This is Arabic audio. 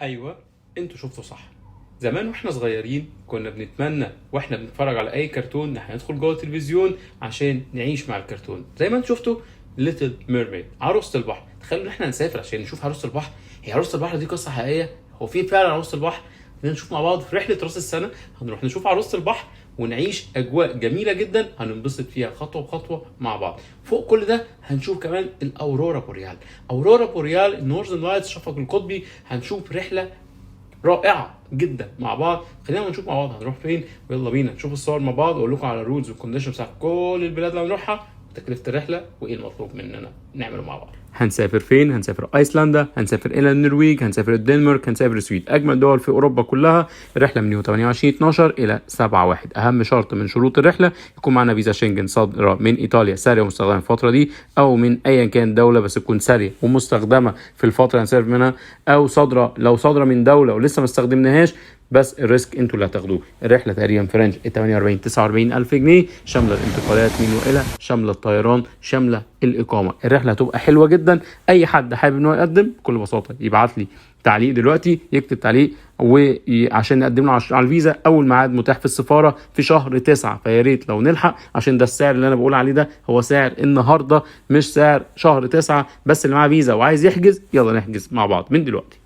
ايوه، انتوا شفتوا صح. زمان واحنا صغيرين كنا بنتمنى واحنا بنتفرج على اي كرتون ان احنا ندخل جوه التلفزيون عشان نعيش مع الكرتون، زي ما انتوا شفتوا ليتل ميرميد، عروسة البحر. تخيلوا ان احنا نسافر عشان نشوف عروسة البحر. هي عروسة البحر دي قصة حقيقية؟ هو في فعلا عروسة البحر؟ خلينا نشوف مع بعض في رحلة راس السنة. هنروح نشوف عروسة البحر ونعيش اجواء جميله جدا هننبسط فيها خطوه بخطوه مع بعض. فوق كل ده هنشوف كمان الاورورا بوريال. اورورا بوريال، النورثرن لايتس، الشفق القطبي. هنشوف رحله رائعه جدا مع بعض. خلينا نشوف مع بعض هنروح فين، ويلا بينا نشوف الصور مع بعض واقول لكم على الرولز والكونديشنز بتاعت كل البلاد اللي هنروحها وتكلفه الرحله وايه المطلوب مننا نعمله مع بعض. هنسافر فين؟ هنسافر ايسلندا، هنسافر الى النرويج، هنسافر الدنمارك، هنسافر السويد، اجمل دول في اوروبا كلها. الرحله من يوم 28/12 الى 7/1. اهم شرط من شروط الرحله يكون معنا فيزا شنجن صادره من ايطاليا ساريه ومستخدمه في الفتره دي، او من ايا كان دوله بس تكون ساريه ومستخدمه في الفتره اللي هنسافر منها، او صادره لو صادره من دوله ولسه ما استخدمناهاش بس الريسك انتوا اللي هتاخدوه. الرحله تقريبا في رينج 48 49 الف جنيه، شامله الانتقالات من والى، شامله الطيران، شامله الاقامه. الرحله هتبقى حلوه جدا. اي حد حابب انه يقدم بكل بساطه يبعت لي تعليق دلوقتي، يكتب تعليق وعشان نقدم له على الفيزا. اول ميعاد متاح في السفاره في شهر 9، فيا ريت لو نلحق عشان ده السعر اللي انا بقول عليه ده هو سعر النهارده مش سعر شهر 9. بس اللي معاه فيزا وعايز يحجز يلا نحجز مع بعض من دلوقتي.